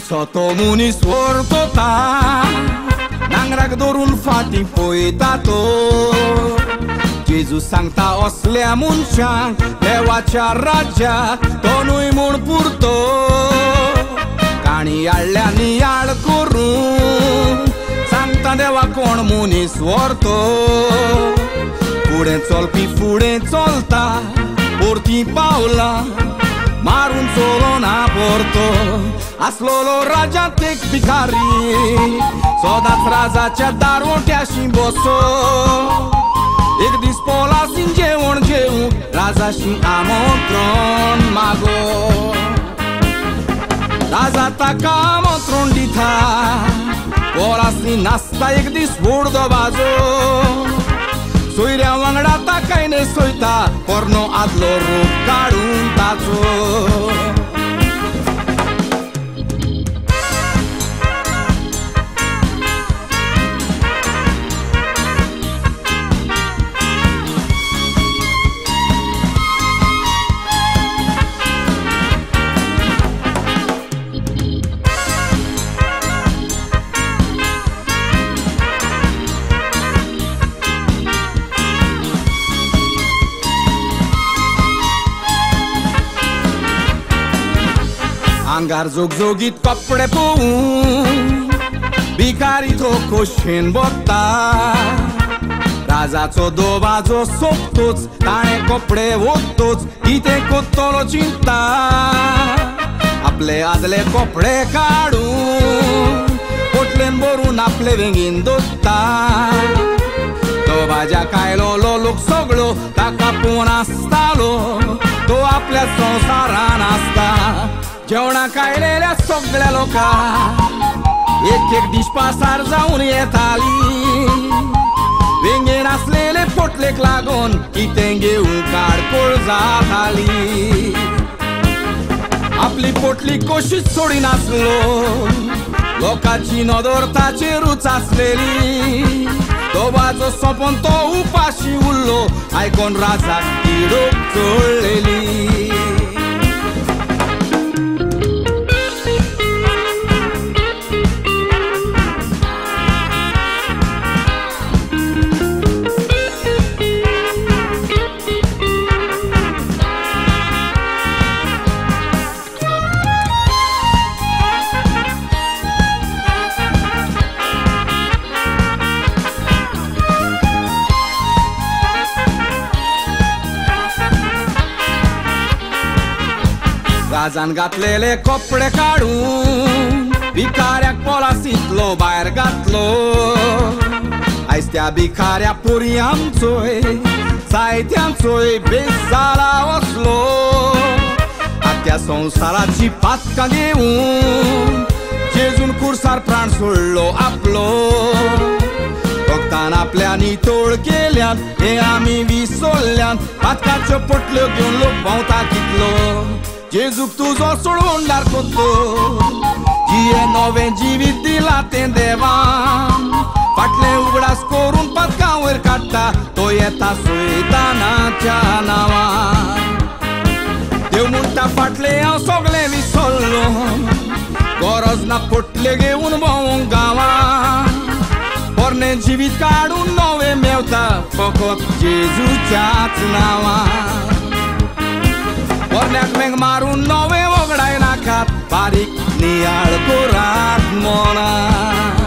Co to muni sfortota Nangrak dorun fati poetato Jesus sancta osle munchang Dewacha raja to nui mun purto Kani allyani al kuru Sancta dewa kon muni sforto Pude zolpi fude zolta Porti Paula Marun solo na porto Aslolo raja tek pikari Sodat raza cia dar otea și boso Ek dispola singe orgeu Raza și amotron mago Raza ta kamotron dita Pola si nasta ek dis burdo bazo Soirea wangda ta kaine soita Porno adlo rup kadun tacho अंगार जोगजोगीत कपडे पोवून भिकारी तो खोशेन बघता राजाचो दोबाजो सोंपतोच ताणे कपडे ओततोच कितें कोत्तलो चिंता आपले आदले कपडे काडून पोटलेन भरून आपले वेंगीन दोत्ता दोबाज्या कायलोलो लोक सगळो ताका पोवन आसतालो तो आपल्या संवसारान आसता जेवणा कायलेल्या सगळ्या लोकांक एक एक डिश पासार जावन येताली वेंगेन आसलेले पोटलेक लागून कितें घेवून काडकोळ जाताली आपली पोटली कशीच सोडिनासलो लोकांची नदर ताचेरूच आसलेली तो बाजो सोंपोन तो उपाशी उरलो आयकोन राजाक तिडक चडलेली राजान घातलेले कपडे काडून भिकाऱ्याक पोलासींतलो भायर घातलो आयज त्या भिकाऱ्या पोरी आमचोय जायत्यांचोय बेस जाला वसलो आख्या संवसाराची पातकां घेवून जेजून कुर्सार प्राण सोडलो आपलो भक्तान आपल्या नितोळ केल्यान हे आमी विसरल्यान पातकाच्यो पोटल्यो घेवन लोक भोंवता कितलो जेजूक तुजो सोडून दारकोतो जिये नवें जिवीत दिला तें देवान फाटलें उगडास करून पातकां वयर काडटा तो येता सैतानाच्या नांवान देव म्हणटा फाटलें हांव सगळें विसरलो गरज ना पोटले घेवन भोंवूंक गांवान पोरनें जिवीत काडून नवें मेवता फकत जेजूच्याच नांवान पोरन्याक मेंग मारून नवे वगडाय नाकात बारीक नियाळ कोरात मोना